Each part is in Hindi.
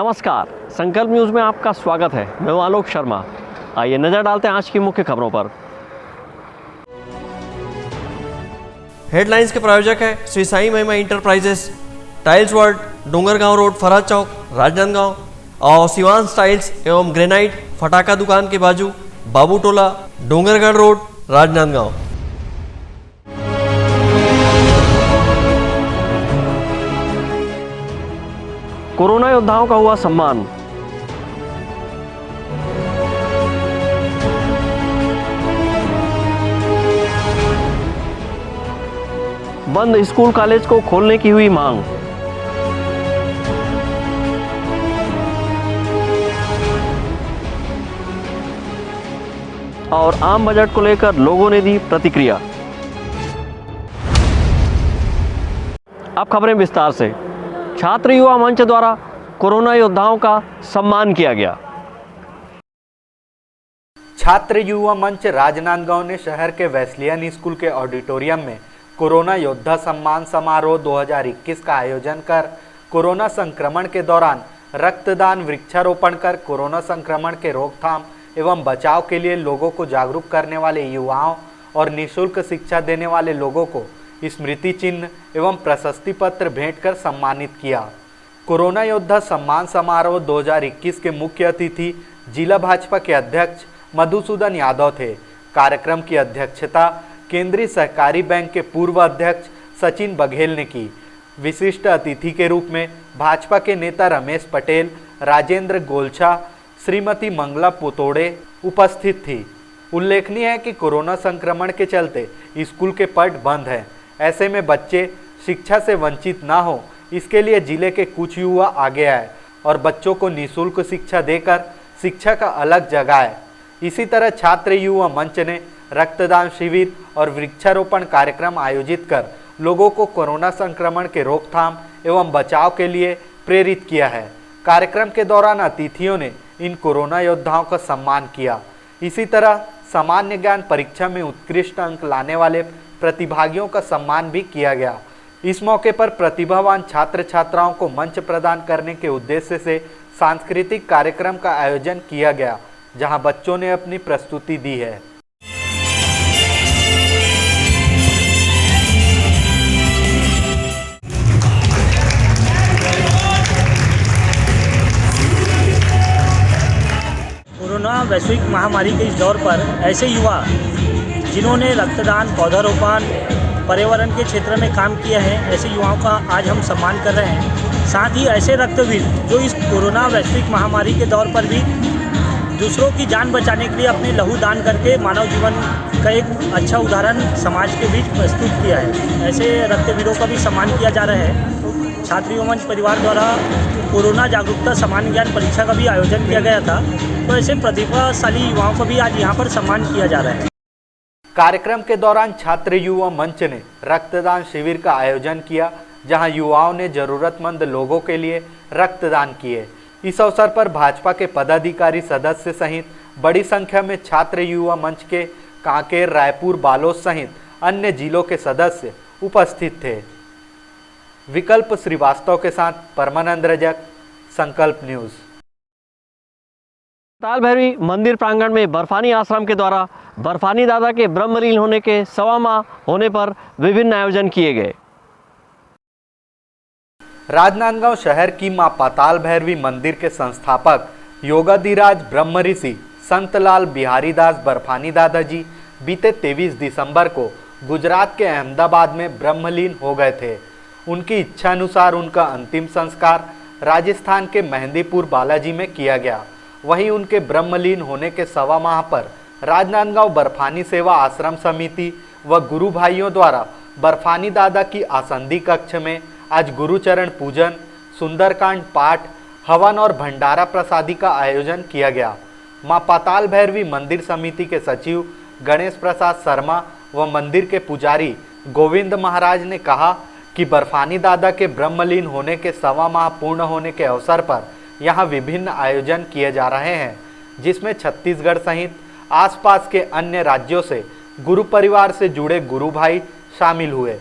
नमस्कार, संकल्प न्यूज़ में आपका स्वागत है। मैं हूं आलोक शर्मा। आइए नज़र डालते हैं आज की मुख्य खबरों पर। हेडलाइंस के प्रायोजक है Shri Sai Mahima enterprises, tiles world, Dongargaon road, Faraz Chowk, Rajnandgaon और शिवांश टाइल्स एवं ग्रेनाइट, फटाका दुकान के बाजू, बाबू टोला, डोंगरगढ़ रोड, राजनांदगांव। कोरोना योद्धाओं का हुआ सम्मान। बंद स्कूल कॉलेज को खोलने की हुई मांग। और आम बजट को लेकर लोगों ने दी प्रतिक्रिया। अब खबरें विस्तार से। छात्र युवा मंच द्वारा कोरोना योद्धाओं का सम्मान किया गया। छात्र युवा मंच राजनांदगांव ने शहर के वेस्लियन स्कूल के ऑडिटोरियम में कोरोना योद्धा सम्मान समारोह 2021 का आयोजन कर कोरोना संक्रमण के दौरान रक्तदान, वृक्षारोपण कर कोरोना संक्रमण के रोकथाम एवं बचाव के लिए लोगों को जागरूक करने वाले युवाओं और निःशुल्क शिक्षा देने वाले लोगों को स्मृति चिन्ह एवं प्रशस्ति पत्र भेंट कर सम्मानित किया। कोरोना योद्धा सम्मान समारोह 2021 के मुख्य अतिथि जिला भाजपा के अध्यक्ष मधुसूदन यादव थे। कार्यक्रम की अध्यक्षता केंद्रीय सहकारी बैंक के पूर्व अध्यक्ष सचिन बघेल ने की। विशिष्ट अतिथि के रूप में भाजपा के नेता रमेश पटेल, राजेंद्र गोलछा, श्रीमती मंगला पुतोड़े उपस्थित थी। उल्लेखनीय है कि कोरोना संक्रमण के चलते स्कूल के पट बंद हैं। ऐसे में बच्चे शिक्षा से वंचित ना हो, इसके लिए जिले के कुछ युवा आगे आए और बच्चों को निःशुल्क शिक्षा देकर शिक्षा का अलग जगाए। इसी तरह छात्र युवा मंच ने रक्तदान शिविर और वृक्षारोपण कार्यक्रम आयोजित कर लोगों को कोरोना संक्रमण के रोकथाम एवं बचाव के लिए प्रेरित किया है। कार्यक्रम के दौरान अतिथियों ने इन कोरोना योद्धाओं का सम्मान किया। इसी तरह सामान्य ज्ञान परीक्षा में उत्कृष्ट अंक लाने वाले प्रतिभागियों का सम्मान भी किया गया। इस मौके पर प्रतिभावान छात्र छात्राओं को मंच प्रदान करने के उद्देश्य से सांस्कृतिक कार्यक्रम का आयोजन किया गया, जहां बच्चों ने अपनी प्रस्तुति दी है। कोरोना वैश्विक महामारी के इस दौर पर ऐसे युवा जिन्होंने रक्तदान, पौधारोपण, पर्यावरण के क्षेत्र में काम किया है, ऐसे युवाओं का आज हम सम्मान कर रहे हैं। साथ ही ऐसे रक्तवीर जो इस कोरोना वैश्विक महामारी के दौर पर भी दूसरों की जान बचाने के लिए अपने लहू दान करके मानव जीवन का एक अच्छा उदाहरण समाज के बीच प्रस्तुत किया है। ऐसे रक्तवीरों का भी सम्मान किया जा रहा है। छात्र युवा मंच परिवार द्वारा कोरोना जागरूकता सामान्य ज्ञान परीक्षा का भी आयोजन किया गया था, तो ऐसे प्रतिभाशाली युवाओं को भी आज यहाँ पर सम्मान किया जा रहा है। कार्यक्रम के दौरान छात्र युवा मंच ने रक्तदान शिविर का आयोजन किया, जहां युवाओं ने जरूरतमंद लोगों के लिए रक्तदान किए। इस अवसर पर भाजपा के पदाधिकारी, सदस्य सहित बड़ी संख्या में छात्र युवा मंच के कांकेर, रायपुर, बालोद सहित अन्य जिलों के सदस्य उपस्थित थे। विकल्प श्रीवास्तव के साथ परमानंद रजक, संकल्प न्यूज। पाताल भैरवी मंदिर प्रांगण में बर्फानी आश्रम के द्वारा बर्फानी दादा के ब्रह्मलीन होने के 1.25 माह होने पर विभिन्न आयोजन किए गए। राजनांदगांव शहर की मां पाताल भैरवी मंदिर के संस्थापक योगाधिराज ब्रह्म ऋषि संतलाल बिहारी दास बर्फानी दादाजी बीते 23 दिसंबर को गुजरात के अहमदाबाद में ब्रह्मलीन हो गए थे। उनकी इच्छा अनुसार उनका अंतिम संस्कार राजस्थान के मेहंदीपुर बालाजी में किया गया। वहीं उनके ब्रह्मलीन होने के 1.25 माह पर राजनांदगांव बर्फानी सेवा आश्रम समिति व गुरु भाइयों द्वारा बर्फानी दादा की आसंदी कक्ष में आज गुरुचरण पूजन, सुंदरकांड पाठ, हवन और भंडारा प्रसादी का आयोजन किया गया। मां पाताल भैरवी मंदिर समिति के सचिव गणेश प्रसाद शर्मा व मंदिर के पुजारी गोविंद महाराज ने कहा कि बर्फानी दादा के ब्रह्मलीन होने के 1.25 माह पूर्ण होने के अवसर पर यहाँ विभिन्न आयोजन किए जा रहे हैं, जिसमें छत्तीसगढ़ सहित आसपास के अन्य राज्यों से गुरु परिवार से जुड़े गुरु भाई शामिल हुए।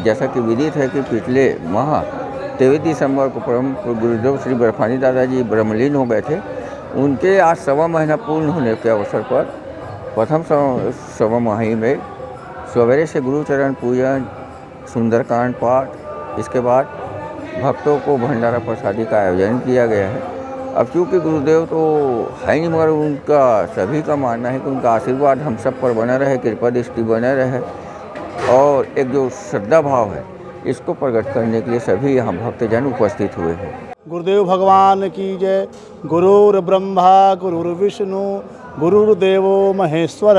जैसा कि विदित है कि पिछले माह 23 दिसंबर को परम गुरुदेव श्री बर्फानी दादाजी ब्रह्मलीन हो गए थे। उनके आज 1.25 महीना पूर्ण होने के अवसर पर प्रथम 1.25 माही में सवेरे से गुरुचरण पूजन, सुंदरकांड पाठ, इसके बाद भक्तों को भंडारा प्रसादी का आयोजन किया गया है। अब चूँकि गुरुदेव तो है नहीं, मगर उनका सभी का मानना है कि उनका आशीर्वाद हम सब पर बना रहे, कृपा दृष्टि बने रहे, और एक जो श्रद्धा भाव है इसको प्रकट करने के लिए सभी यहाँ भक्तजन उपस्थित हुए हैं। गुरुदेव भगवान की जय। गुरुर् ब्रह्मा गुरुर्विष्णु गुरुर्देवो महेश्वर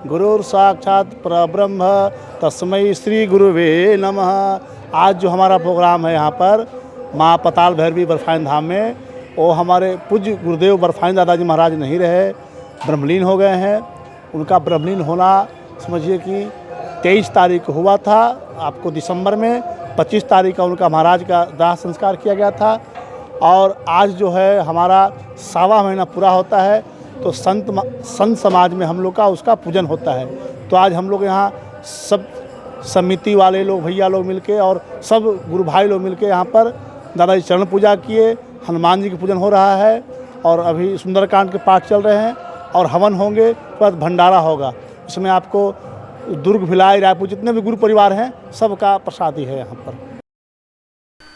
गुरुर् साक्षात परब्रह्म तस्मै श्री गुरुवे नमः। आज जो हमारा प्रोग्राम है यहाँ पर माँ पताल भैरवी बर्फानी धाम में, वो हमारे पूज्य गुरुदेव बर्फानी दादाजी महाराज नहीं रहे, ब्रह्मलीन हो गए हैं। उनका ब्रह्मलीन होना समझिए कि 23 तारीख को हुआ था आपको दिसंबर में, 25 तारीख का उनका महाराज का दाह संस्कार किया गया था, और आज जो है हमारा 1.25 महीना पूरा होता है तो संत समाज में हम लोग का उसका पूजन होता है। तो आज हम लोग यहाँ सब समिति वाले लोग, भैया लोग मिलके और सब गुरु भाई लोग मिलके यहाँ पर दादाजी चरण पूजा किए, हनुमान जी की पूजन हो रहा है, और अभी सुंदरकांड के पाठ चल रहे हैं और हवन होंगे, तो भंडारा होगा। इसमें आपको दुर्ग, भिलाई, रायपुर जितने भी गुरु परिवार हैं सबका प्रसादी है यहाँ पर।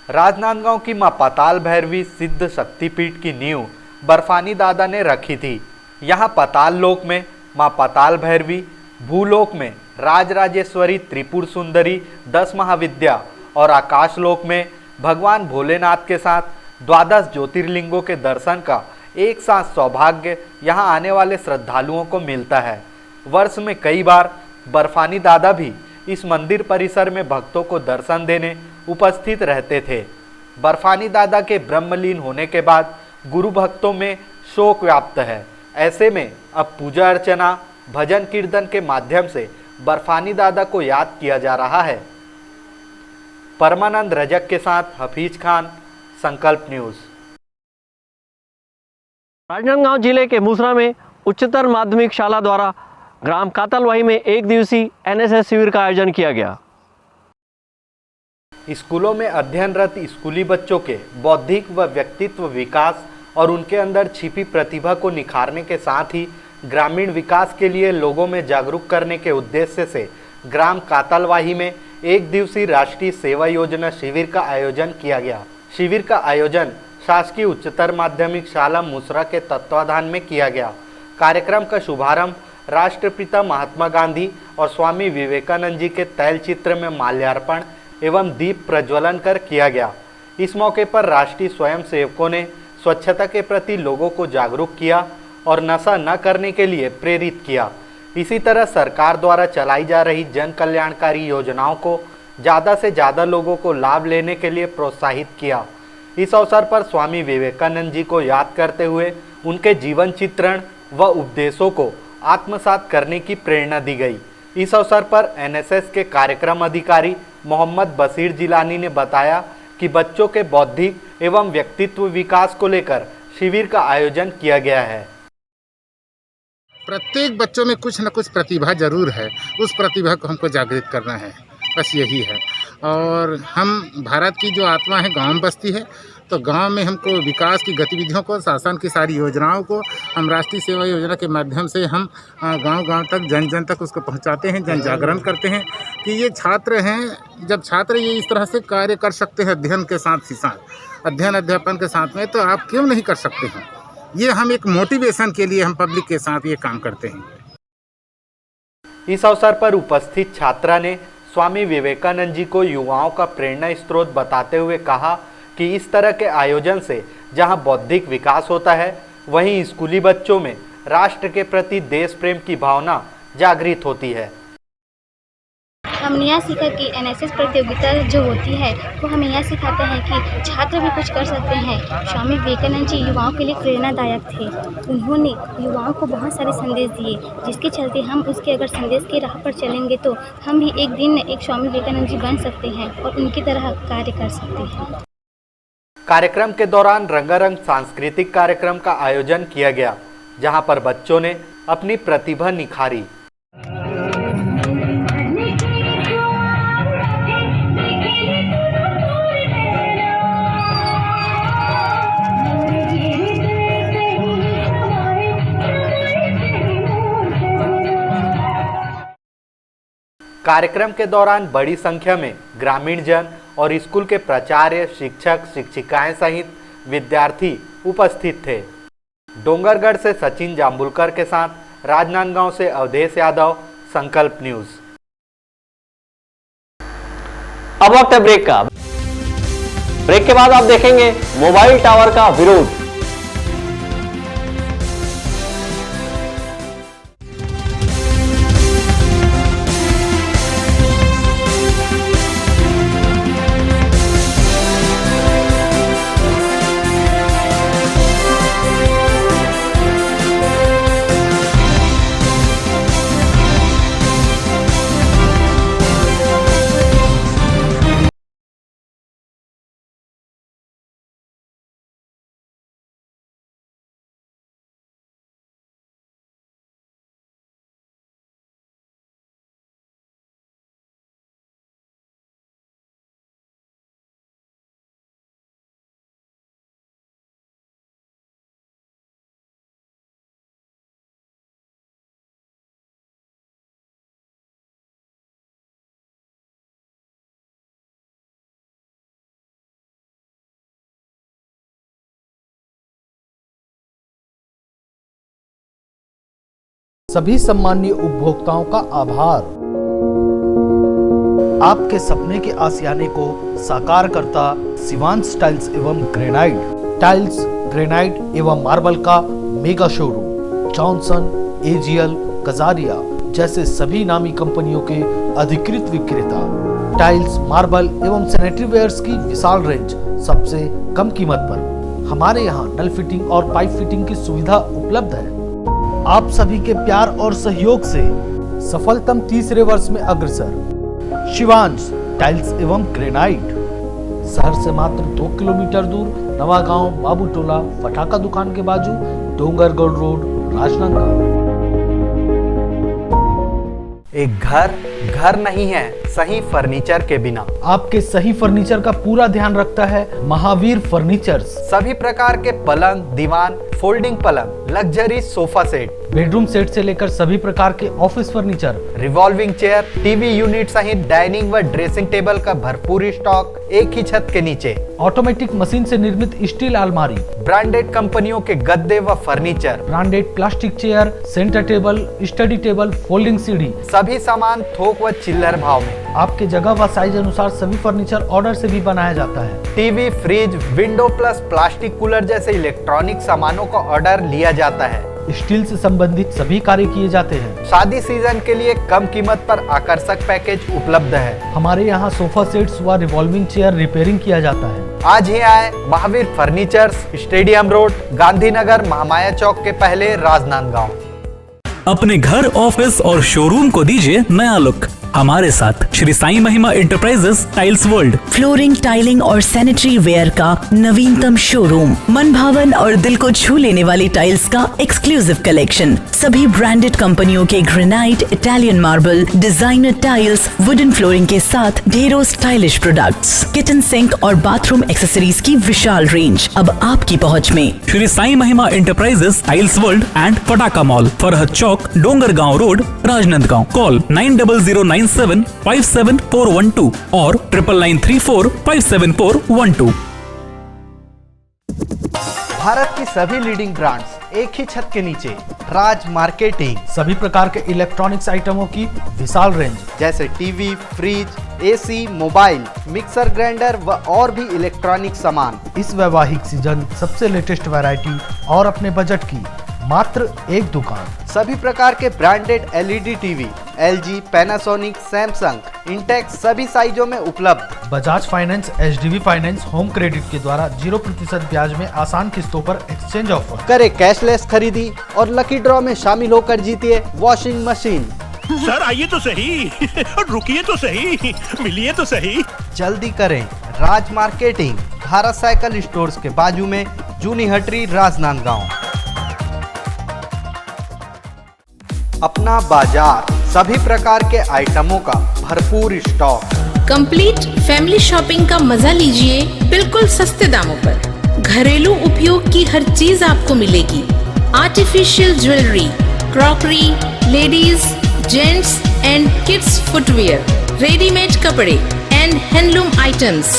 राजनांदगांव की मां पाताल भैरवी सिद्ध शक्तिपीठ की नींव बर्फानी दादा ने रखी थी। यहाँ पाताल लोक में मां पाताल भैरवी, भूलोक में राजराजेश्वरी त्रिपुर सुंदरी 10 महाविद्या और आकाश लोक में भगवान भोलेनाथ के साथ 12 ज्योतिर्लिंगों के दर्शन का एक साथ सौभाग्य यहाँ आने वाले श्रद्धालुओं को मिलता है। वर्ष में कई बार बर्फानी दादा भी इस मंदिर परिसर में भक्तों को दर्शन देने उपस्थित रहते थे। बर्फानी दादा के ब्रह्मलीन होने के बाद गुरु भक्तों में शोक व्याप्त है। ऐसे में अब पूजा अर्चना, भजन कीर्तन के माध्यम से बर्फानी दादा को याद किया जा रहा है। परमानंद रजक के साथ हफीज खान, संकल्प न्यूज। राजनांदगांव जिले के मूसरा में उच्चतर माध्यमिक शाला द्वारा ग्राम कातलवाही में 1 दिवसीय एनएसएस शिविर का आयोजन किया गया। स्कूलों में अध्ययनरत स्कूली बच्चों के बौद्धिक व व्यक्तित्व विकास और उनके अंदर छिपी प्रतिभा को निखारने के साथ ही ग्रामीण विकास के लिए लोगों में जागरूक करने के उद्देश्य से ग्राम कातलवाही में 1 दिवसीय राष्ट्रीय सेवा योजना शिविर का आयोजन किया गया। शिविर का आयोजन शासकीय उच्चतर माध्यमिक शाला मूसरा के तत्वाधान में किया गया। कार्यक्रम का शुभारंभ राष्ट्रपिता महात्मा गांधी और स्वामी विवेकानंद जी के तैल चित्र में माल्यार्पण एवं दीप प्रज्वलन कर किया गया। इस मौके पर राष्ट्रीय स्वयंसेवकों ने स्वच्छता के प्रति लोगों को जागरूक किया और नशा न करने के लिए प्रेरित किया। इसी तरह सरकार द्वारा चलाई जा रही जन कल्याणकारी योजनाओं को ज़्यादा से ज़्यादा लोगों को लाभ लेने के लिए प्रोत्साहित किया। इस अवसर पर स्वामी विवेकानंद जी को याद करते हुए उनके जीवन चित्रण व उपदेशों को आत्मसात करने की प्रेरणा दी गई। इस अवसर पर एनएसएस के कार्यक्रम अधिकारी मोहम्मद बशीर जिलानी ने बताया कि बच्चों के बौद्धिक एवं व्यक्तित्व विकास को लेकर शिविर का आयोजन किया गया है। प्रत्येक बच्चों में कुछ न कुछ प्रतिभा जरूर है, उस प्रतिभा को हमको जागृत करना है, बस यही है। और हम भारत की जो आत्मा है गांव में बसती है, तो गांव में हमको विकास की गतिविधियों को, शासन की सारी योजनाओं को हम राष्ट्रीय सेवा योजना के माध्यम से हम गांव-गांव तक, जन जन तक उसको पहुंचाते हैं, जन जागरण करते हैं कि ये छात्र हैं। जब छात्र ये इस तरह से कार्य कर सकते हैं अध्ययन के साथ ही साथ, अध्ययन अध्यापन के साथ में, तो आप क्यों नहीं कर सकते हैं। ये हम एक मोटिवेशन के लिए हम पब्लिक के साथ ये काम करते हैं। इस अवसर पर उपस्थित छात्रा ने स्वामी विवेकानंद जी को युवाओं का प्रेरणा स्रोत बताते हुए कहा कि इस तरह के आयोजन से जहां बौद्धिक विकास होता है, वहीं स्कूली बच्चों में राष्ट्र के प्रति देश प्रेम की भावना जागृत होती है। हमने यह सीखा कि एनएसएस प्रतियोगिता जो होती है वो हमें यह सिखाते हैं कि छात्र भी कुछ कर सकते हैं। स्वामी विवेकानंद जी युवाओं के लिए प्रेरणादायक थे। उन्होंने युवाओं को बहुत सारे संदेश दिए, जिसके चलते हम उसके अगर संदेश की राह पर चलेंगे तो हम भी एक दिन एक स्वामी विवेकानंद जी बन सकते हैं और उनकी तरह कार्य कर सकते हैं। कार्यक्रम के दौरान रंगारंग सांस्कृतिक कार्यक्रम का आयोजन किया गया, जहां पर बच्चों ने अपनी प्रतिभा निखारी। कार्यक्रम के दौरान बड़ी संख्या में ग्रामीण जन और स्कूल के प्राचार्य, शिक्षक, शिक्षिकाएं सहित विद्यार्थी उपस्थित थे। डोंगरगढ़ से सचिन जाम्बुलकर के साथ राजनांदगांव से अवधेश यादव, संकल्प न्यूज। अब वक्त है ब्रेक का। ब्रेक के बाद आप देखेंगे मोबाइल टावर का विरोध। सभी सम्मानीय उपभोक्ताओं का आभार। आपके सपने के आशियाने को साकार करता शिवांश टाइल्स एवं ग्रेनाइट, टाइल्स, ग्रेनाइट एवं मार्बल का mega showroom. Johnson, AGL, Kajaria जैसे सभी नामी कंपनियों के अधिकृत विक्रेता। टाइल्स, मार्बल एवं सैनिटरी वेयर्स की विशाल रेंज सबसे कम कीमत पर। हमारे यहाँ नल फिटिंग और पाइप फिटिंग की सुविधा उपलब्ध है। आप सभी के प्यार और सहयोग से सफलतम तीसरे वर्ष में अग्रसर। शिवांश टाइल्स एवं ग्रेनाइट, शहर से मात्र 2 किलोमीटर दूर, नवागांव बाबूटोला फटाका दुकान के बाजू, डोंगरगढ़ रोड, राजनांदगांव। एक घर नहीं है सही फर्नीचर के बिना। आपके सही फर्नीचर का पूरा ध्यान रखता है महावीर फर्नीचर्स। सभी प्रकार के पलंग, दीवान, फोल्डिंग पलंग, luxury sofa set, bedroom set से लेकर सभी प्रकार के office furniture, revolving chair, TV unit सहित डाइनिंग व ड्रेसिंग टेबल का भरपूर स्टॉक एक ही छत के नीचे। ऑटोमेटिक मशीन से निर्मित स्टील अलमारी, ब्रांडेड कंपनियों के गद्दे व furniture, branded plastic chair, centre table, study table, folding सीढ़ी, सभी सामान थोक व चिल्लर भाव में। आपके जगह व साइज अनुसार सभी फर्नीचर ऑर्डर से भी बनाया जाता है। TV, fridge, window plus plastic cooler जैसे इलेक्ट्रॉनिक सामानों का ऑर्डर लिया जाता है। स्टील से संबंधित सभी कार्य किए जाते हैं। शादी सीजन के लिए कम कीमत पर आकर्षक पैकेज उपलब्ध है। हमारे यहाँ सोफा सेट्स व रिवॉल्विंग चेयर रिपेयरिंग किया जाता है। आज ही आए Mahavir furnitures, stadium road, Gandhinagar, Mahamaya Chowk के पहले, राजनांदगांव। अपने घर, ऑफिस और शोरूम को दीजिए नया लुक हमारे साथ श्री साईं महिमा enterprises tiles world. Flooring, tiling और सैनिटरी वेयर का नवीनतम शोरूम, मन भावन और दिल को छू लेने वाली टाइल्स का एक्सक्लूसिव कलेक्शन, सभी ब्रांडेड कंपनियों के granite, Italian marble, designer tiles, wooden flooring के साथ ढेरों स्टाइलिश प्रोडक्ट्स, किचन सिंक और बाथरूम एक्सेसरीज की विशाल रेंज अब आपकी पहुंच में। श्री साईं महिमा एंटरप्राइजेस टाइल्स वर्ल्ड एंड फटाका मॉल, फरहद चौक, डोंगरगांव रोड, राजनांदगांव। कॉल 9009757412 और 9993457412। भारत की सभी लीडिंग ब्रांड्स एक ही छत के नीचे, राज मार्केटिंग। सभी प्रकार के इलेक्ट्रॉनिक्स आइटमों की विशाल रेंज जैसे TV, fridge, AC, mobile, mixer grinder व और भी इलेक्ट्रॉनिक सामान। इस वैवाहिक सीजन सबसे लेटेस्ट वैरायटी और अपने बजट की मात्र एक दुकान। सभी प्रकार के branded LED TV, LG, Panasonic, Samsung, Intex सभी साइजों में उपलब्ध। Bajaj finance, HDB finance home credit के द्वारा 0% ब्याज में आसान किस्तों पर एक्सचेंज ऑफर। करे कैशलेस खरीदी और लकी ड्रॉ में शामिल होकर जीतिए वॉशिंग मशीन। सर आइए तो सही, रुकिए तो सही, मिलिए तो सही। जल्दी करें, राज मार्केटिंग, भारत साइकिल स्टोर्स के बाजू में, जूनी हटरी, राजनांदगांव। अपना बाजार, सभी प्रकार के आइटमों का भरपूर स्टॉक। कंप्लीट फैमिली शॉपिंग का मजा लीजिए बिल्कुल सस्ते दामों पर। घरेलू उपयोग की हर चीज आपको मिलेगी। Artificial jewellery, crockery, ladies, gents and kids footwear, readymade कपड़े एंड हैंडलूम आइटम्स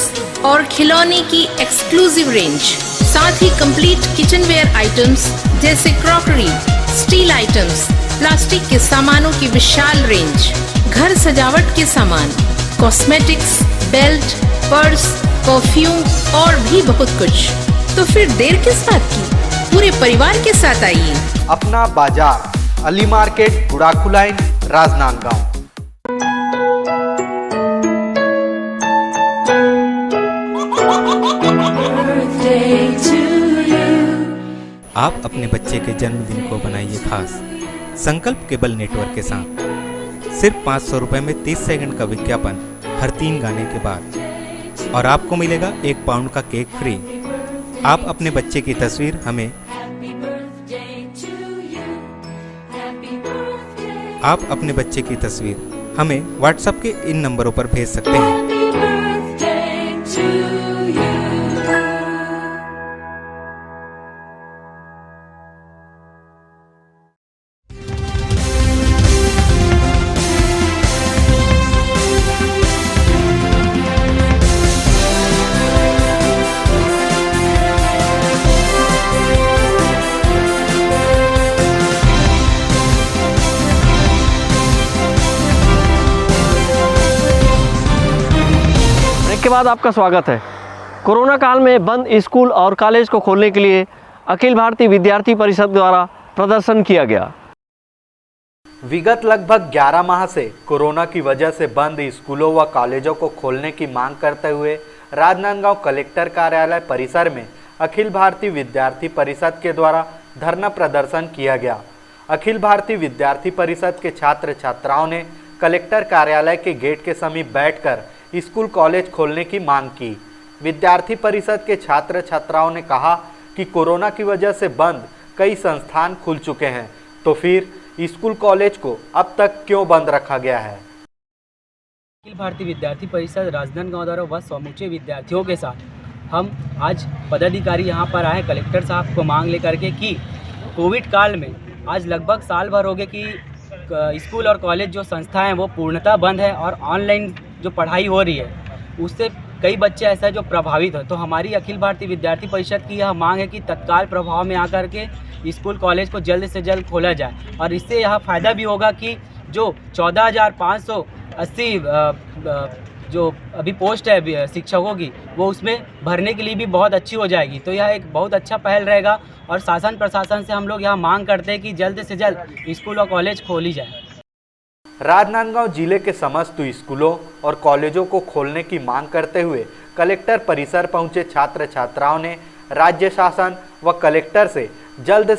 और खिलौने की एक्सक्लूसिव रेंज, साथ ही कंप्लीट किचनवेयर आइटम्स जैसे क्रॉकरी, स्टील आइटम्स, प्लास्टिक के सामानों की विशाल रेंज, घर सजावट के सामान, कॉस्मेटिक्स, बेल्ट, पर्स, परफ्यूम और भी बहुत कुछ। तो फिर देर किस बात की, पूरे परिवार के साथ आइए। अपना बाजार, अली मार्केट, गुड़ाखू लाइन, राजनांदगांव। आप अपने बच्चे के जन्मदिन को बनाइए खास संकल्प केबल नेटवर्क के साथ। सिर्फ 500 रुपये में 30 सेकंड का विज्ञापन हर 3 गाने के बाद और आपको मिलेगा 1 पाउंड का केक फ्री। आप अपने बच्चे की तस्वीर हमें व्हाट्सएप के इन नंबरों पर भेज सकते हैं। के बाद आपका स्वागत है। कोरोना काल में बंद स्कूल और कॉलेज को खोलने के लिए अखिल भारतीय विद्यार्थी परिषद द्वारा प्रदर्शन किया गया। विगत लगभग 11 माह से कोरोना की वजह से बंद स्कूलों व कॉलेजों को खोलने की मांग करते हुए राजनांदगांव कलेक्टर कार्यालय परिसर में अखिल भारतीय विद्यार्थी परिषद के द्वारा धरना प्रदर्शन किया गया। अखिल भारतीय विद्यार्थी परिषद के छात्र छात्राओं ने कलेक्टर कार्यालय के गेट के समीप बैठकर स्कूल कॉलेज खोलने की मांग की। विद्यार्थी परिषद के छात्र छात्राओं ने कहा कि कोरोना की वजह से बंद कई संस्थान खुल चुके हैं, तो फिर स्कूल कॉलेज को अब तक क्यों बंद रखा गया है। अखिल भारतीय विद्यार्थी परिषद राजनांदगांव द्वारा व समूचे विद्यार्थियों के साथ हम आज पदाधिकारी यहाँ पर आए कलेक्टर साहब को मांग लेकर के कि कोविड काल में आज लगभग साल भर हो गए कि स्कूल और कॉलेज जो संस्थाएं हैं वो पूर्णतः बंद है और ऑनलाइन जो पढ़ाई हो रही है उससे कई बच्चे ऐसा है जो प्रभावित है। तो हमारी अखिल भारतीय विद्यार्थी परिषद की यह मांग है कि तत्काल प्रभाव में आकर के स्कूल कॉलेज को जल्द से जल्द खोला जाए और इससे यह फ़ायदा भी होगा कि जो 14,580 जो अभी पोस्ट है शिक्षकों की वो उसमें भरने के लिए भी बहुत अच्छी हो जाएगी। तो यह एक बहुत अच्छा पहल रहेगा और शासन प्रशासन से हम लोग यह मांग करते हैं कि जल्द से जल्द स्कूल और कॉलेज खोली जाए। राजनांदगांव जिले के समस्त स्कूलों और कॉलेजों को खोलने की मांग करते हुए कलेक्टर परिसर पहुंचे छात्र छात्राओं ने राज्य शासन व कलेक्टर से जल्द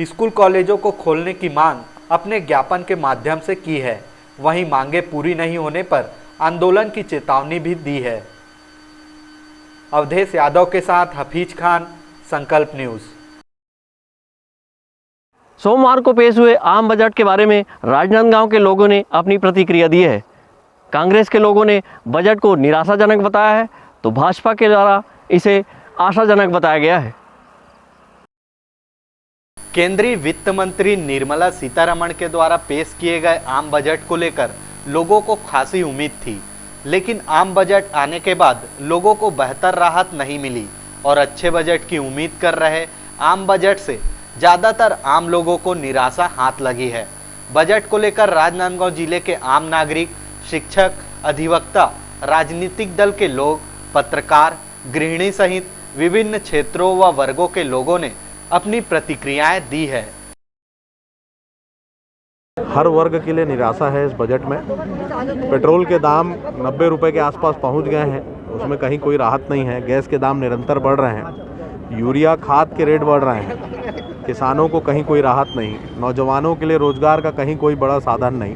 स्कूल कॉलेजों को खोलने की मांग अपने ज्ञापन के माध्यम से की है। वहीं मांगे पूरी नहीं होने पर आंदोलन की चेतावनी भी दी है। अवधेश यादव के साथ हफीज खान, संकल्प न्यूज़। सोमवार को पेश हुए आम बजट के बारे में राजनांदगांव के लोगों ने अपनी प्रतिक्रिया दी है। कांग्रेस के लोगों ने बजट को निराशाजनक बताया है तो भाजपा के द्वारा इसे आशाजनक बताया गया है। केंद्रीय वित्त मंत्री निर्मला सीतारमण के द्वारा पेश किए गए आम बजट को लेकर लोगों को खासी उम्मीद थी, लेकिन आम बजट आने के बाद लोगों को बेहतर राहत नहीं मिली और अच्छे बजट की उम्मीद कर रहे आम बजट से ज़्यादातर आम लोगों को निराशा हाथ लगी है। बजट को लेकर राजनांदगांव जिले के आम नागरिक, शिक्षक, अधिवक्ता, राजनीतिक दल के लोग, पत्रकार, गृहिणी सहित विभिन्न क्षेत्रों व वर्गों के लोगों ने अपनी प्रतिक्रियाएं दी है। हर वर्ग के लिए निराशा है इस बजट में। पेट्रोल के दाम 90 रुपए के आसपास पहुंच गए हैं, उसमें कहीं कोई राहत नहीं है। गैस के दाम निरंतर बढ़ रहे हैं, यूरिया खाद के रेट बढ़ रहे हैं, किसानों को कहीं कोई राहत नहीं, नौजवानों के लिए रोजगार का कहीं कोई बड़ा साधन नहीं।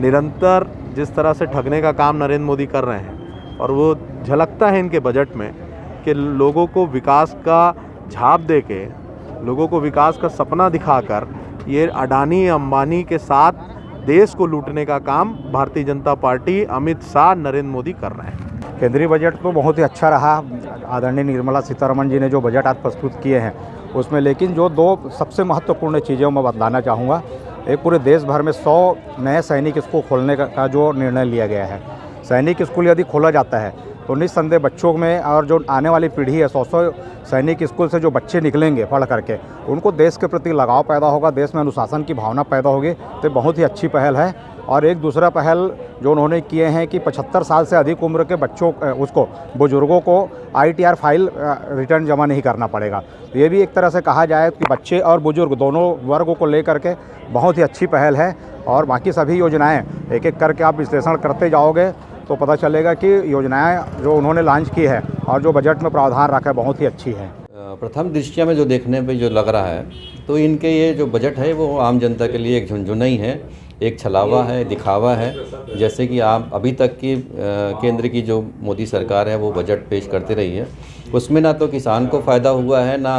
निरंतर जिस तरह से ठगने का काम नरेंद्र मोदी कर रहे हैं और वो झलकता है इनके बजट में कि लोगों को विकास का झाप दे के, लोगों को विकास का सपना दिखाकर ये अडानी अंबानी के साथ देश को लूटने का काम भारतीय जनता पार्टी, अमित शाह, नरेंद्र मोदी कर रहे हैं। केंद्रीय बजट तो बहुत ही अच्छा रहा। आदरणीय निर्मला सीतारमण जी ने जो बजट आज प्रस्तुत किए हैं उसमें, लेकिन जो दो सबसे महत्वपूर्ण चीज़ें मैं बतलाना चाहूँगा। एक पूरे देश भर में 100 नए सैनिक स्कूल खोलने का जो निर्णय लिया गया है। सैनिक स्कूल यदि खोला जाता है तो निस्संदेह बच्चों में और जो आने वाली पीढ़ी है 100 सैनिक स्कूल से जो बच्चे निकलेंगे पढ़ करके, उनको देश के प्रति लगाव पैदा होगा, देश में अनुशासन की भावना पैदा होगी। तो बहुत ही अच्छी पहल है। और एक दूसरा पहल जो उन्होंने किए हैं कि 75 साल से अधिक उम्र के बच्चों बुजुर्गों को ITR फाइल रिटर्न जमा नहीं करना पड़ेगा। तो ये भी एक तरह से कहा जाए कि बच्चे और बुजुर्ग दोनों वर्गों को लेकर के बहुत ही अच्छी पहल है। और बाकी सभी योजनाएं एक एक करके आप विश्लेषण करते जाओगे तो पता चलेगा कि योजनाएं जो उन्होंने लॉन्च की है और जो बजट में प्रावधान रखा है बहुत ही अच्छी है। प्रथम दृष्टया में जो देखने पे जो लग रहा है तो इनके ये जो बजट है वो आम जनता के लिए एक झुनझुना ही है, एक छलावा है, दिखावा है। जैसे कि आप अभी तक की केंद्र की जो मोदी सरकार है वो बजट पेश करते रही है, उसमें ना तो किसान को फ़ायदा हुआ है, ना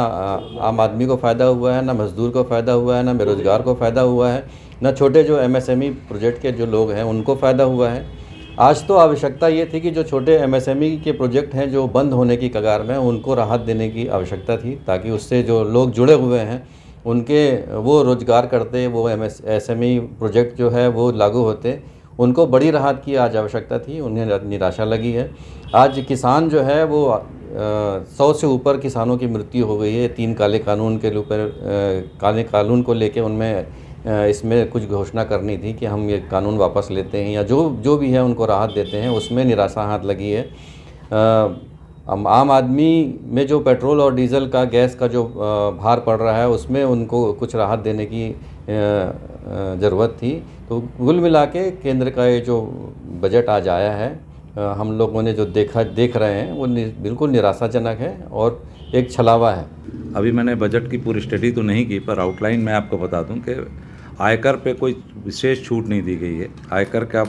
आम आदमी को फ़ायदा हुआ है, ना मज़दूर को फ़ायदा हुआ है, ना बेरोज़गार को फ़ायदा हुआ है, ना छोटे जो MSME प्रोजेक्ट के जो लोग हैं उनको फ़ायदा हुआ है। आज तो आवश्यकता ये थी कि जो छोटे MSME के प्रोजेक्ट हैं जो बंद होने की कगार में, उनको राहत देने की आवश्यकता थी, ताकि उससे जो लोग जुड़े हुए हैं उनके वो रोज़गार करते, वो SME प्रोजेक्ट जो है वो लागू होते, उनको बड़ी राहत की आज आवश्यकता थी। उन्हें निराशा लगी है। आज किसान जो है वो 100 से ऊपर किसानों की मृत्यु हो गई है। 3 काले कानून को लेके उनमें इसमें कुछ घोषणा करनी थी कि हम ये कानून वापस लेते हैं या जो भी है उनको राहत देते हैं, उसमें निराशा हाथ लगी है। आम आदमी में जो पेट्रोल और डीजल का, गैस का जो भार पड़ रहा है उसमें उनको कुछ राहत देने की ज़रूरत थी। तो कुल मिला के केंद्र का ये जो बजट आज आया है, हम लोगों ने जो देख रहे हैं वो बिल्कुल निराशाजनक है और एक छलावा है। अभी मैंने बजट की पूरी स्टडी तो नहीं की, पर आउटलाइन मैं आपको बता दूं कि आयकर पे कोई विशेष छूट नहीं दी गई है। आयकर का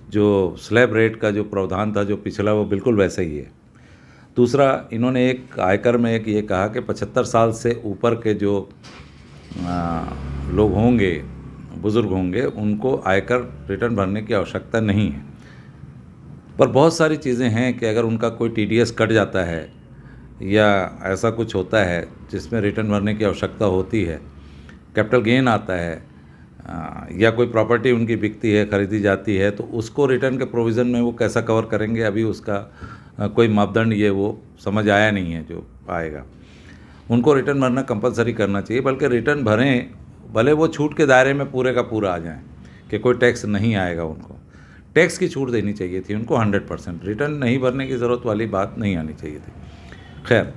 जो स्लैब रेट का जो प्रावधान था जो पिछला, वो बिल्कुल वैसा ही है। दूसरा, इन्होंने एक आयकर में एक ये कहा कि 75 साल से ऊपर के जो लोग होंगे, बुज़ुर्ग होंगे, उनको आयकर रिटर्न भरने की आवश्यकता नहीं है। पर बहुत सारी चीज़ें हैं कि अगर उनका कोई TDS कट जाता है या ऐसा कुछ होता है जिसमें रिटर्न भरने की आवश्यकता होती है, कैपिटल गेन आता है या कोई प्रॉपर्टी उनकी बिकती है, खरीदी जाती है, तो उसको रिटर्न के प्रोविज़न में वो कैसा कवर करेंगे, अभी उसका कोई मापदंड ये वो समझ आया नहीं है जो आएगा। उनको रिटर्न भरना कंपलसरी करना चाहिए, बल्कि रिटर्न भरें, भले वो छूट के दायरे में पूरे का पूरा आ जाएं कि कोई टैक्स नहीं आएगा। उनको टैक्स की छूट देनी चाहिए थी उनको 100%। रिटर्न नहीं भरने की ज़रूरत वाली बात नहीं आनी चाहिए थी। खैर,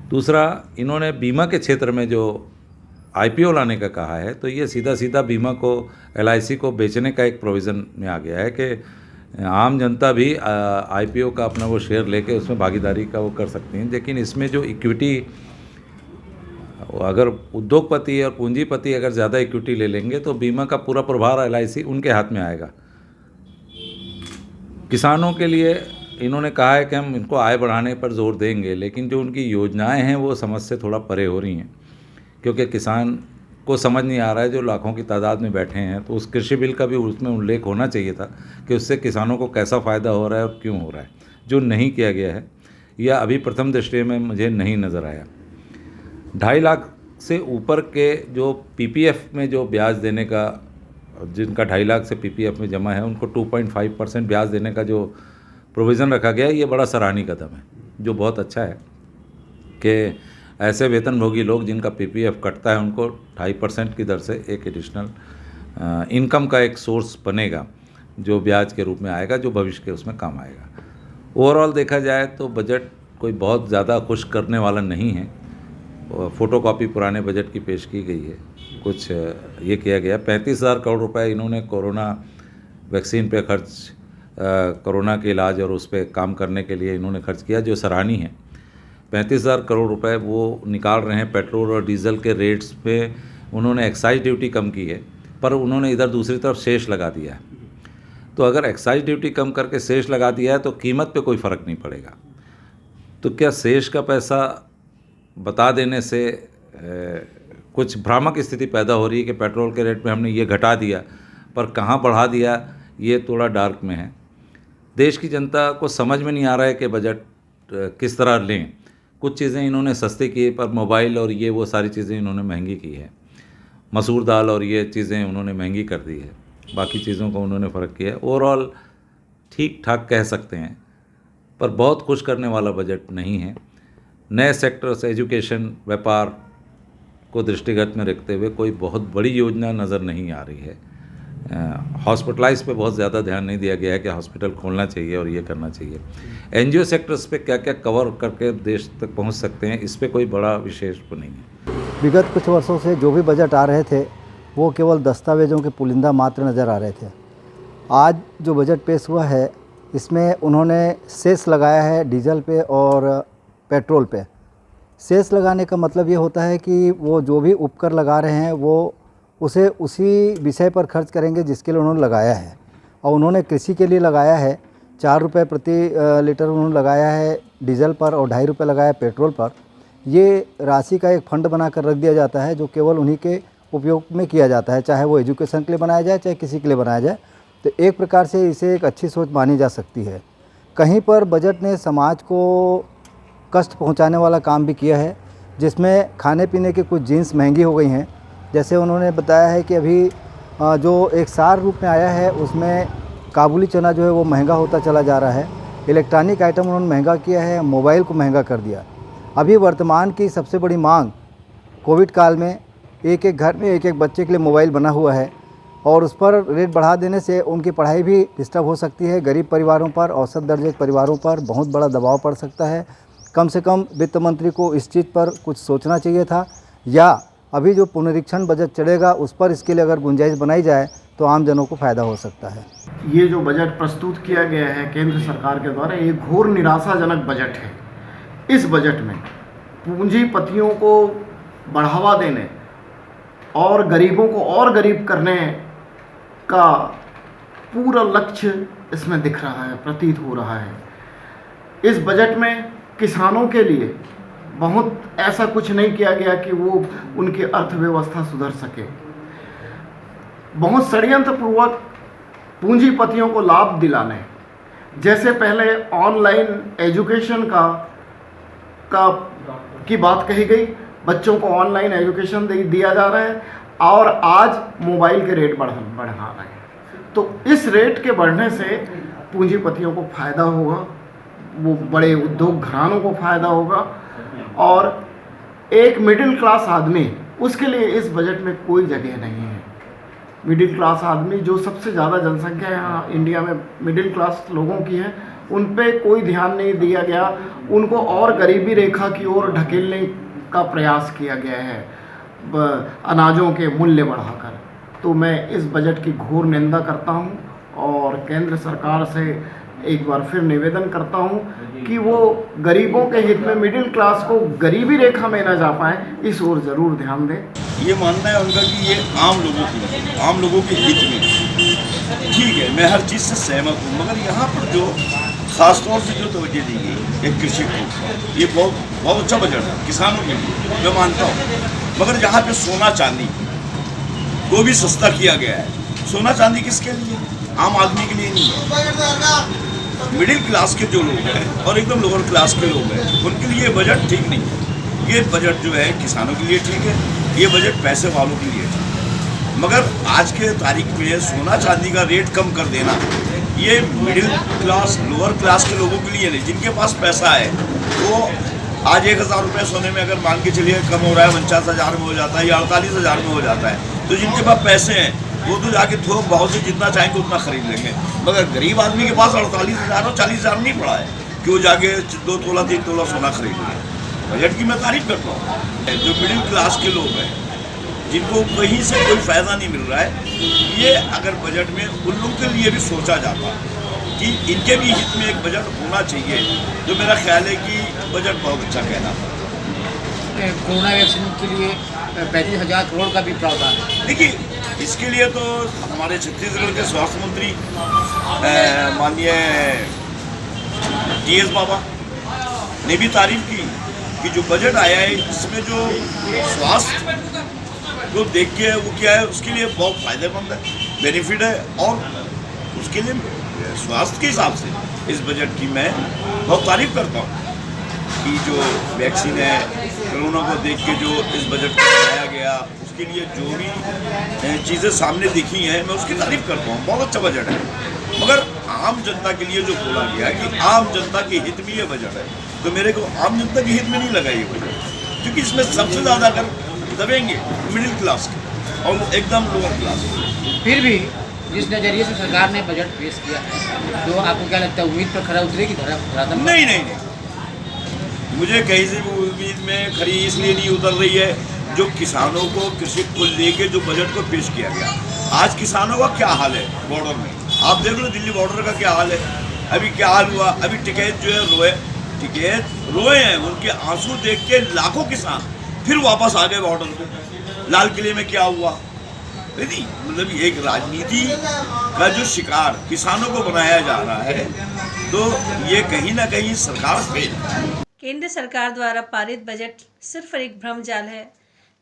दूसरा, इन्होंने बीमा के क्षेत्र में जो IPO लाने का कहा है, तो ये सीधा सीधा बीमा को, LIC को बेचने का एक प्रोविज़न में आ गया है कि आम जनता भी IPO का अपना वो शेयर लेके उसमें भागीदारी का वो कर सकती हैं। लेकिन इसमें जो इक्विटी, अगर उद्योगपति और पूंजीपति अगर ज़्यादा इक्विटी ले लेंगे तो बीमा का पूरा प्रभार LIC उनके हाथ में आएगा। किसानों के लिए इन्होंने कहा है कि हम इनको आय बढ़ाने पर जोर देंगे, लेकिन जो उनकी योजनाएं हैं वो समझ से थोड़ा परे हो रही हैं, क्योंकि किसान को समझ नहीं आ रहा है जो लाखों की तादाद में बैठे हैं। तो उस कृषि बिल का भी उसमें उल्लेख होना चाहिए था कि उससे किसानों को कैसा फ़ायदा हो रहा है और क्यों हो रहा है, जो नहीं किया गया है या अभी प्रथम दृष्टि में मुझे नहीं नज़र आया। 2.5 लाख से ऊपर के जो PPF में जो ब्याज देने का, जिनका 2.5 लाख से PPF में जमा है, उनको 2.5% ब्याज देने का जो प्रोविज़न रखा गया है, ये बड़ा सराहनीय कदम है, जो बहुत अच्छा है कि ऐसे वेतनभोगी लोग जिनका PPF कटता है उनको 2.5% की दर से एक एडिशनल इनकम का एक सोर्स बनेगा जो ब्याज के रूप में आएगा, जो भविष्य के उसमें काम आएगा। ओवरऑल देखा जाए तो बजट कोई बहुत ज़्यादा खुश करने वाला नहीं है। फ़ोटोकॉपी पुराने बजट की पेश की गई है। कुछ ये किया गया, 35,000 करोड़ रुपए इन्होंने कोरोना वैक्सीन पे खर्च, कोरोना के इलाज और उस पर काम करने के लिए इन्होंने खर्च किया, जो सराहनीय है। 35,000 करोड़ रुपए वो निकाल रहे हैं पेट्रोल और डीजल के रेट्स पे। उन्होंने एक्साइज ड्यूटी कम की है, पर उन्होंने इधर दूसरी तरफ शेष लगा दिया है। तो अगर एक्साइज ड्यूटी कम करके शेष लगा दिया है तो कीमत पे कोई फ़र्क नहीं पड़ेगा। तो क्या शेष का पैसा बता देने से कुछ भ्रामक स्थिति पैदा हो रही है कि पेट्रोल के रेट में हमने ये घटा दिया, पर कहाँ बढ़ा दिया, ये थोड़ा डार्क में है। देश की जनता को समझ में नहीं आ रहा है कि बजट किस तरह लें। कुछ चीज़ें इन्होंने सस्ती की, पर मोबाइल और ये वो सारी चीज़ें इन्होंने महंगी की है। मसूर दाल और ये चीज़ें उन्होंने महंगी कर दी है, बाकी चीज़ों का उन्होंने फ़र्क किया है। ओवरऑल ठीक ठाक कह सकते हैं, पर बहुत खुश करने वाला बजट नहीं है। नए सेक्टर्स एजुकेशन, व्यापार को दृष्टिगत में रखते हुए कोई बहुत बड़ी योजना नज़र नहीं आ रही है। हॉस्पिटलाइज पे बहुत ज़्यादा ध्यान नहीं दिया गया है कि हॉस्पिटल खोलना चाहिए और ये करना चाहिए। एनजीओ सेक्टर्स पे क्या क्या कवर करके देश तक पहुंच सकते हैं, इस पे कोई बड़ा विशेष नहीं है। विगत कुछ वर्षों से जो भी बजट आ रहे थे वो केवल दस्तावेज़ों के पुलिंदा मात्र नज़र आ रहे थे। आज जो बजट पेश हुआ है इसमें उन्होंने सेस लगाया है डीजल पे और पेट्रोल पे। सेस लगाने का मतलब ये होता है कि वो जो भी उपकर लगा रहे हैं वो उसे उसी विषय पर खर्च करेंगे जिसके लिए उन्होंने लगाया है। और उन्होंने कृषि के लिए लगाया है 4 रुपये प्रति लीटर उन्होंने लगाया है डीजल पर और 2.5 रुपये लगाया पेट्रोल पर। ये राशि का एक फंड बनाकर रख दिया जाता है जो केवल उन्हीं के उपयोग में किया जाता है, चाहे वो एजुकेशन के लिए बनाया जाए चाहे किसी के लिए बनाया जाए। तो एक प्रकार से इसे एक अच्छी सोच मानी जा सकती है। कहीं पर बजट ने समाज को कष्ट पहुंचाने वाला काम भी किया है, जिसमें खाने पीने की कुछ जीन्स महंगी हो गई हैं। जैसे उन्होंने बताया है कि अभी जो एक सार रूप में आया है उसमें काबुली चना जो है वो महंगा होता चला जा रहा है। इलेक्ट्रॉनिक आइटम उन्होंने महंगा किया है, मोबाइल को महंगा कर दिया। अभी वर्तमान की सबसे बड़ी मांग कोविड काल में एक एक घर में एक एक बच्चे के लिए मोबाइल बना हुआ है और उस पर रेट बढ़ा देने से उनकी पढ़ाई भी डिस्टर्ब हो सकती है। गरीब परिवारों पर, औसत दर्जे के परिवारों पर बहुत बड़ा दबाव पड़ सकता है। कम से कम वित्त मंत्री को इस चीज़ पर कुछ सोचना चाहिए था, या अभी जो पुनरीक्षण बजट चढ़ेगा उस पर इसके लिए अगर गुंजाइश बनाई जाए तो आम जनों को फ़ायदा हो सकता है। ये जो बजट प्रस्तुत किया गया है केंद्र सरकार के द्वारा, ये घोर निराशाजनक बजट है। इस बजट में पूंजीपतियों को बढ़ावा देने और गरीबों को और गरीब करने का पूरा लक्ष्य इसमें दिख रहा है, प्रतीत हो रहा है। इस बजट में किसानों के लिए बहुत ऐसा कुछ नहीं किया गया कि वो उनकी अर्थव्यवस्था सुधर सके। बहुत षड्यंत्रपूर्वक पूंजीपतियों को लाभ दिलाने, जैसे पहले ऑनलाइन एजुकेशन की बात कही गई, बच्चों को ऑनलाइन एजुकेशन दिया जा रहा है और आज मोबाइल के रेट बढ़ा रहे हैं। तो इस रेट के बढ़ने से पूंजीपतियों को फ़ायदा होगा, वो बड़े उद्योग घरानों को फ़ायदा होगा और एक मिडिल क्लास आदमी, उसके लिए इस बजट में कोई जगह नहीं है। मिडिल क्लास आदमी, जो सबसे ज़्यादा जनसंख्या यहाँ इंडिया में मिडिल क्लास लोगों की है, उन पे कोई ध्यान नहीं दिया गया। उनको और गरीबी रेखा की ओर ढकेलने का प्रयास किया गया है अनाजों के मूल्य बढ़ाकर। तो मैं इस बजट की घोर निंदा करता हूं और केंद्र सरकार से एक बार फिर निवेदन करता हूं कि वो गरीबों के हित में, मिडिल क्लास को गरीबी रेखा में न जा पाए, इस ओर ज़रूर ध्यान दें। ये मानना है उनका कि ये आम लोगों के हित में ठीक है, मैं हर चीज़ से सहमत हूँ, मगर यहाँ पर जो ख़ासतौर से जो तवज्जो दी गई एक कृषि को, ये बहुत अच्छा बजट है किसानों के लिए, मैं मानता हूँ। मगर यहाँ पे सोना चांदी को भी सस्ता किया गया है। सोना चांदी किसके लिए? आम आदमी के लिए नहीं है। मिडिल क्लास के जो लोग हैं और एकदम लोअर क्लास के लोग हैं, उनके लिए बजट ठीक नहीं है। ये बजट जो है किसानों के लिए ठीक है, ये बजट पैसे वालों के लिए ठीक है। मगर आज के तारीख में सोना चांदी का रेट कम कर देना, ये मिडिल क्लास, लोअर क्लास के लोगों के लिए नहीं। जिनके पास पैसा है वो आज 1000 रुपये सोने में अगर मान के चलिए कम हो रहा है, 49,000 में हो जाता है या 48,000 में हो जाता है, तो जिनके पास पैसे हैं वो तो जाके थोक भाव से जितना चाहेंगे उतना खरीद लेंगे। मगर गरीब आदमी के पास 48,000 और 40,000 नहीं पड़ा है कि वो जाके 2 तोला 3 तोला सोना खरीद लें। बजट की मैं तारीफ करता हूँ। जो मिडिल क्लास के लोग हैं जिनको कहीं से कोई फ़ायदा नहीं मिल रहा है, ये अगर बजट में उन लोगों के लिए भी सोचा जाता कि इनके भी हित में एक बजट होना चाहिए, तो मेरा ख्याल है कि बजट बहुत अच्छा कहलाता है। कोरोना वैक्सीन के लिए 35,000 करोड़ का भी प्रावधान है। देखिए, इसके लिए तो हमारे छत्तीसगढ़ के स्वास्थ्य मंत्री माननीय DS बाबा ने भी तारीफ की कि जो बजट आया है इसमें जो स्वास्थ्य को देख के वो क्या है, उसके लिए बहुत फ़ायदेमंद है, बेनिफिट है। और उसके लिए स्वास्थ्य के हिसाब से इस बजट की मैं बहुत तारीफ करता हूँ। की जो वैक्सीन है, कोरोना को देख के जो इस बजट को बनाया गया, उसके लिए जो भी चीज़ें सामने दिखी हैं, मैं उसकी तारीफ करता हूँ। बहुत अच्छा बजट है, मगर आम जनता के लिए जो बोला गया है कि आम जनता के हित में ये बजट है, तो मेरे को आम जनता के हित में नहीं लगा ये बजट, क्योंकि इसमें सबसे ज़्यादा अगर दबेंगे मिडिल क्लास के और एकदम लोअर क्लास के। फिर भी जिस नज़रिए से सरकार ने बजट पेश किया है, तो आपको क्या लगता है, उम्मीद पर खरा उतरेगी धरातल? नहीं, मुझे कहीं से भी उम्मीद में खरी इसलिए नहीं उतर रही है, जो किसानों को, कृषि को लेके जो बजट को पेश किया गया। आज किसानों का क्या हाल है बॉर्डर में, आप देख लो दिल्ली बॉर्डर का क्या हाल है, अभी क्या हाल हुआ, अभी टिकैत जो है रोए हैं, उनके आंसू देख के लाखों किसान फिर वापस आ गए बॉर्डर पे। लाल किले में क्या हुआ, नहीं मतलब एक राजनीति का जो शिकार किसानों को बनाया जा रहा है, तो ये कहीं ना कहीं सरकार फेल है। केंद्र सरकार द्वारा पारित बजट सिर्फ एक भ्रम जाल है।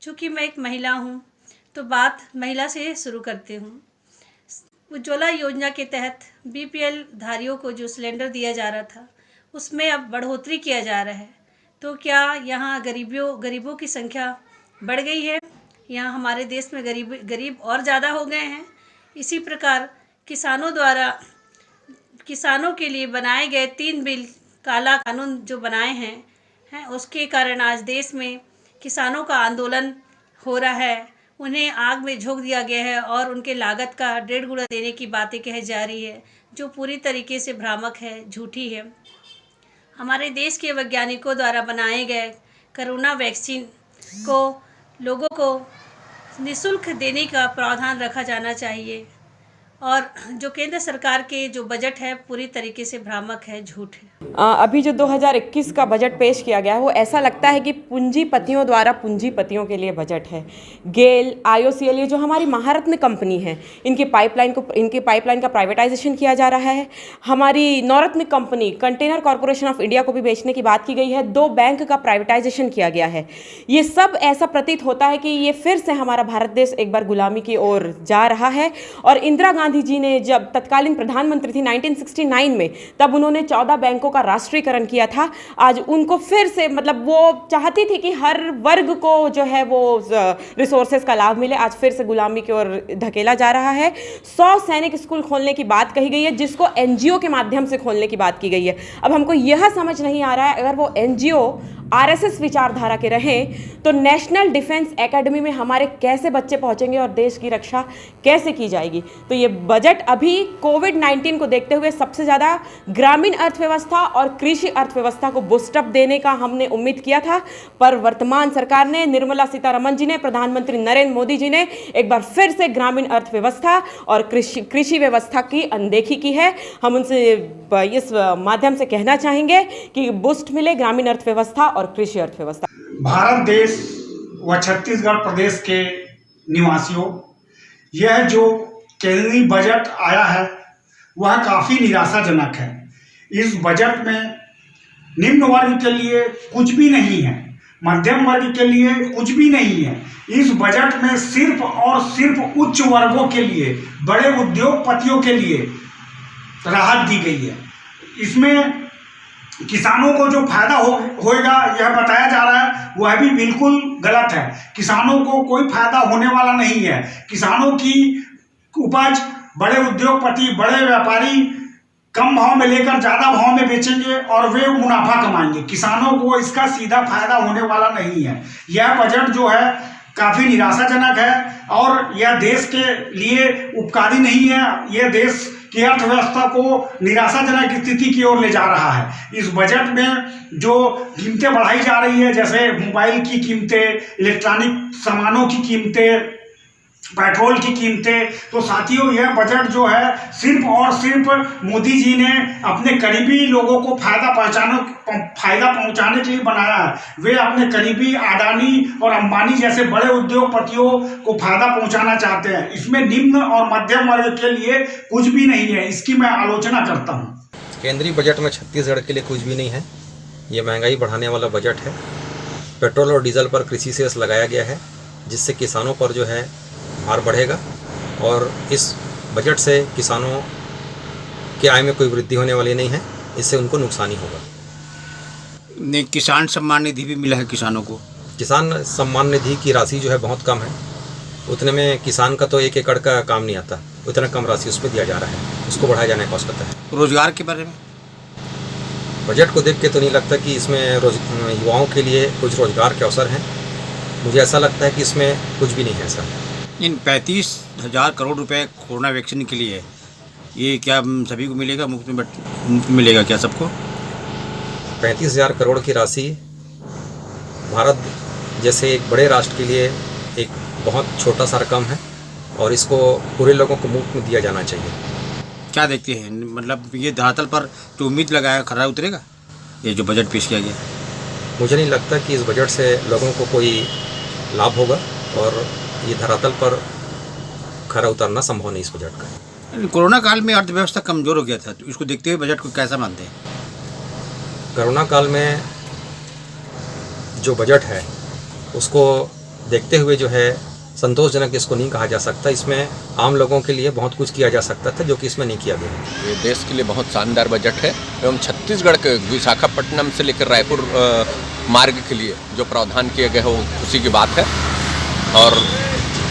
चूँकि मैं एक महिला हूँ, तो बात महिला से शुरू करती हूँ। उज्ज्वला योजना के तहत बीपीएल धारियों को जो सिलेंडर दिया जा रहा था, उसमें अब बढ़ोतरी किया जा रहा है। तो क्या यहाँ गरीबों की संख्या बढ़ गई है? यहाँ हमारे देश में गरीब और ज़्यादा हो गए हैं। इसी प्रकार किसानों के लिए बनाए गए 3 बिल काला कानून जो बनाए हैं उसके कारण आज देश में किसानों का आंदोलन हो रहा है। उन्हें आग में झोंक दिया गया है और उनके लागत का 1.5 गुना देने की बातें कही जा रही है, जो पूरी तरीके से भ्रामक है, झूठी है। हमारे देश के वैज्ञानिकों द्वारा बनाए गए कोरोना वैक्सीन को लोगों को निःशुल्क देने का प्रावधान रखा जाना चाहिए, और जो केंद्र सरकार के जो बजट है पूरी तरीके से भ्रामक है, झूठ है। अभी जो 2021 का बजट पेश किया गया है, वो ऐसा लगता है कि पूंजीपतियों द्वारा पूंजीपतियों के लिए बजट है। गेल, IOCL, ये जो हमारी महारत्न कंपनी है, इनकी पाइपलाइन का प्राइवेटाइजेशन किया जा रहा है। हमारी Navratna company container corporation of India को भी बेचने की बात की गई है। 2 बैंक का प्राइवेटाइजेशन किया गया है। ये सब ऐसा प्रतीत होता है कि ये फिर से हमारा भारत देश एक बार गुलामी की ओर जा रहा है। और इंदिरा गांधी जी ने जब तत्कालीन प्रधानमंत्री थी 1969 में, तब उन्होंने 14 बैंकों का राष्ट्रीयकरण किया था। आज उनको फिर से मतलब वो चाहती थी कि हर वर्ग को जो है वो रिसोर्सेज का लाभ मिले, आज फिर से गुलामी की ओर धकेला जा रहा है। 100 सैनिक स्कूल खोलने की बात कही गई है, जिसको NGO के माध्यम से खोलने की बात की गई है। अब हमको यह समझ नहीं आ रहा है, अगर वो NGO RSS विचारधारा के रहें तो नेशनल डिफेंस एकेडमी में हमारे कैसे बच्चे पहुंचेंगे और देश की रक्षा कैसे की जाएगी। तो ये बजट अभी कोविड-19 को देखते हुए सबसे ज़्यादा ग्रामीण अर्थव्यवस्था और कृषि अर्थव्यवस्था को बूस्टअप देने का हमने उम्मीद किया था, पर वर्तमान सरकार ने, निर्मला सीतारमण जी ने, प्रधानमंत्री नरेंद्र मोदी जी ने एक बार फिर से ग्रामीण अर्थव्यवस्था और कृषि व्यवस्था की अनदेखी की है। हम उनसे इस माध्यम से कहना चाहेंगे कि बूस्ट मिले ग्रामीण अर्थव्यवस्था और कृषि अर्थव्यवस्था। भारत देश व छत्तीसगढ़ प्रदेश के निवासियों, यह जो केंद्रीय बजट आया है वह काफ़ी निराशाजनक है। इस बजट में निम्न वर्ग के लिए कुछ भी नहीं है, मध्यम वर्ग के लिए कुछ भी नहीं है। इस बजट में सिर्फ और सिर्फ उच्च वर्गों के लिए, बड़े उद्योगपतियों के लिए राहत दी गई है। इसमें किसानों को जो फायदा होएगा यह बताया जा रहा है, वह भी बिल्कुल गलत है। किसानों को कोई फायदा होने वाला नहीं है। किसानों की उपज बड़े उद्योगपति, बड़े व्यापारी कम भाव में लेकर ज़्यादा भाव में बेचेंगे और वे मुनाफा कमाएंगे। किसानों को इसका सीधा फायदा होने वाला नहीं है। यह बजट जो है काफ़ी निराशाजनक है और यह देश के लिए उपकारी नहीं है। यह देश की अर्थव्यवस्था को निराशाजनक स्थिति की ओर ले जा रहा है। इस बजट में जो कीमतें बढ़ाई जा रही है, जैसे मोबाइल की कीमतें, इलेक्ट्रॉनिक सामानों की कीमतें, पेट्रोल की कीमतें, तो साथियों यह बजट जो है सिर्फ और सिर्फ मोदी जी ने अपने करीबी लोगों को फायदा पहुंचाने के लिए बनाया है। वे अपने करीबी अडानी और अंबानी जैसे बड़े उद्योगपतियों को फायदा पहुंचाना चाहते हैं। इसमें निम्न और मध्यम वर्ग के लिए कुछ भी नहीं है। इसकी मैं आलोचना करता हूँ। केंद्रीय बजट में छत्तीसगढ़ के लिए कुछ भी नहीं है। ये महंगाई बढ़ाने वाला बजट है। पेट्रोल और डीजल पर कृषि सेस लगाया गया है, जिससे किसानों पर जो है भार बढ़ेगा और इस बजट से किसानों की आय में कोई वृद्धि होने वाली नहीं है। इससे उनको नुकसान ही होगा। किसान सम्मान निधि भी मिला है किसानों को। किसान सम्मान निधि की राशि जो है बहुत कम है, उतने में किसान का तो 1 एकड़ का काम नहीं आता, उतना कम राशि उसमें दिया जा रहा है, उसको बढ़ाया जाने का आवश्यकता है। रोजगार के बारे में बजट को देख के तो नहीं लगता कि इसमें युवाओं के लिए कुछ रोजगार के अवसर हैं। मुझे ऐसा लगता है कि इसमें कुछ भी नहीं है ऐसा। इन 35,000 करोड़ रुपए कोरोना वैक्सीन के लिए, ये क्या सभी को मिलेगा, मुफ्त मिलेगा क्या सबको? 35,000 करोड़ की राशि भारत जैसे एक बड़े राष्ट्र के लिए एक बहुत छोटा सा रकम है और इसको पूरे लोगों को मुफ्त में दिया जाना चाहिए। क्या देखते हैं, मतलब ये धरातल पर जो उम्मीद लगाया खरा उतरेगा, ये जो बजट पेश किया गया? मुझे नहीं लगता कि इस बजट से लोगों को कोई लाभ होगा और ये धरातल पर खरा उतरना संभव नहीं इस बजट का। कोरोना काल में अर्थव्यवस्था कमजोर हो गया था, तो इसको देखते हुए बजट को कैसा मानते हैं? कोरोना काल में जो बजट है उसको देखते हुए जो है संतोषजनक इसको नहीं कहा जा सकता। इसमें आम लोगों के लिए बहुत कुछ किया जा सकता था जो कि इसमें नहीं किया गया। ये देश के लिए बहुत शानदार बजट है एवं छत्तीसगढ़ के विशाखापट्टनम से लेकर रायपुर मार्ग के लिए जो प्रावधान किए गए हो खुशी की बात है और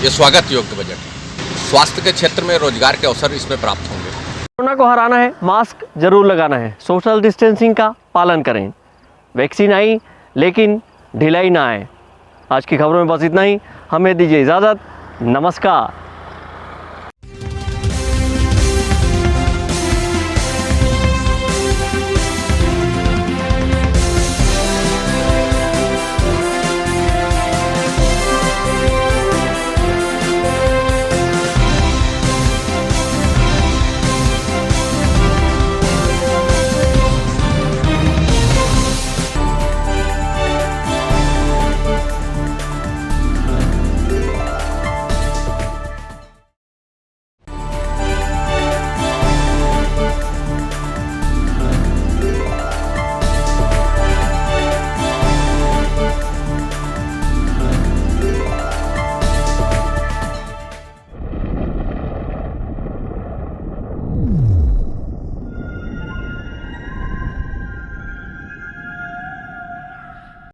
ये स्वागत योग्य बजट है। स्वास्थ्य के क्षेत्र में रोजगार के अवसर इसमें प्राप्त होंगे। कोरोना को हराना है, मास्क जरूर लगाना है, सोशल डिस्टेंसिंग का पालन करें। वैक्सीन आई लेकिन ढिलाई ना आए। आज की खबरों में बस इतना ही, हमें दीजिए इजाज़त। नमस्कार।